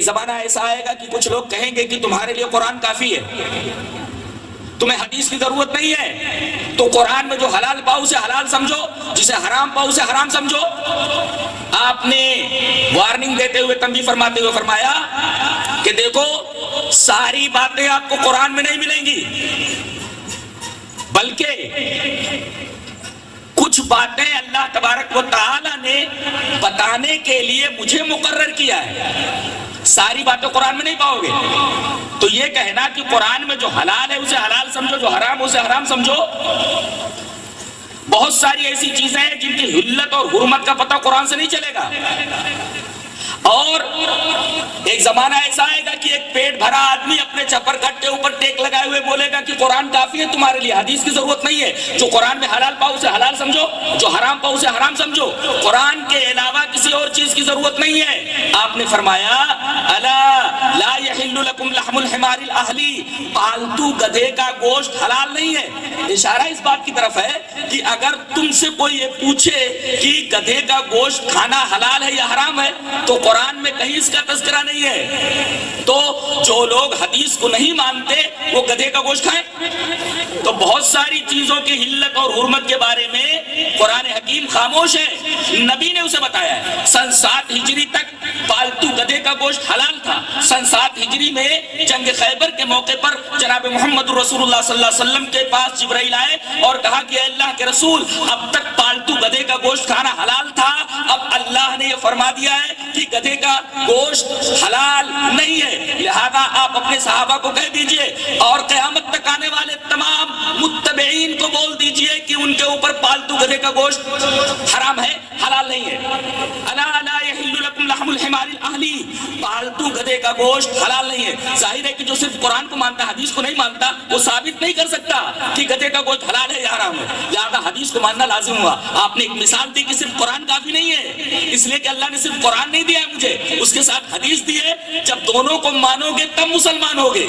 ایک زمانہ ایسا آئے گا کہ کچھ لوگ کہیں گے کہ تمہارے لیے قرآن کافی ہے، تمہیں حدیث کی ضرورت نہیں ہے، تو قرآن میں جو حلال پاؤ اسے حلال سمجھو، جسے حرام پاؤ اسے حرام سمجھو۔ آپ نے وارننگ دیتے ہوئے، تنبیہ فرماتے ہوئے فرمایا کہ دیکھو ساری باتیں آپ کو قرآن میں نہیں ملیں گی، بلکہ کچھ باتیں اللہ تبارک و تعالی نے بتانے کے لیے مجھے مقرر کیا ہے، ساری باتیں قرآن میں نہیں پاؤ گے۔ تو یہ کہنا کہ قرآن میں جو حلال ہے اسے حلال سمجھو، جو حرام ہے اسے حرام سمجھو، بہت ساری ایسی چیزیں ہیں جن کی حلت اور حرمت کا پتہ قرآن سے نہیں چلے گا۔ اور ایک زمانہ ایسا آئے گا کہ ایک پیٹ بھرا آدمی اپنے چپر کٹ کے اوپر ٹیک لگائے ہوئے بولے گا کہ قرآن کافی ہے تمہارے لیے، حدیث کی ضرورت نہیں ہے، جو قرآن میں حلال پاؤ اسے حلال سمجھو، جو حرام پاؤ اسے حرام سمجھو، قرآن کے علاوہ کسی اور چیز کی ضرورت نہیں ہے۔ آپ نے فرمایا الا لا یحل لکم لحم الحمار الاہلی، پالتو گدھے کا گوشت حلال نہیں ہے۔ اشارہ اس بات کی طرف ہے کہ اگر تم سے کوئی یہ پوچھے کہ گدھے کا گوشت کھانا حلال ہے یا حرام ہے تو قرآن میں کہیں اس کا تذکرہ نہیں ہے، تو جو لوگ حدیث کو نہیں مانتے وہ گدھے کا گوشت کھائیں۔ تو بہت ساری چیزوں کی حلت اور حرمت کے بارے میں قرآن حکیم خاموش ہے، نبی نے اسے بتایا ہے۔ سن 7 ہجری تک پالتو گدھے کا گوشت حلال تھا۔ سن 7 ہجری میں جنگ خیبر کے موقع پر جناب محمد رسول اللہ صلی اللہ علیہ وسلم کے پاس جبرائیل آئے اور کہا کہ اے اللہ کے رسول، اب تک پالتو گدھے کا گوشت کھانا حلال تھا، اب اللہ نے یہ فرما دیا ہے کہ گدھے کا گوشت حلال نہیں ہے، لہذا آپ اپنے صحابہ کو کہہ دیجئے اور قیامت تک آنے والے تمام متبعین کو بول دیجئے کہ ان کے اوپر پالتو گدھے کا گوشت حرام ہے، حلال نہیں ہے۔ الا لا یحل لکم لحم الحمار الاہلی، پالتو گدھے کا گوشت حلال نہیں ہے۔ ظاہر ہے کہ جو صرف قرآن کو مانتا ہے حدیث کو نہیں مانتا وہ ثابت نہیں کر سکتا کہ گدھے کا گوشت حلال ہے یا حرام ہے، لہذا حدیث کو ماننا لازم ہوا۔ آپ نے ایک مثال دی کہ صرف قرآن کافی نہیں ہے، اس لیے کہ اللہ نے صرف قرآن نہیں دیا ہے مجھے، اس کے ساتھ حدیث دی ہے۔ جب دونوں کو مانو گے تب مسلمان ہوگے،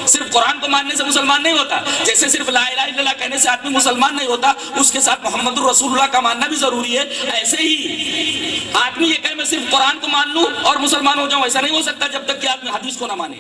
صرف قرآن کو ماننے سے مسلمان نہیں ہوتا، جیسے صرف لا الہ الا اللہ کہنے سے آدمی مسلمان نہیں ہوتا، اس کے ساتھ محمد رسول اللہ کا ماننا بھی ضروری ہے۔ ایسے ہی آدمی یہ کہے میں صرف قرآن کو مان لوں اور مسلمان ہو جاؤں، ایسا نہیں ہو سکتا جب تک کہ آدمی حدیث کو نہ مانے۔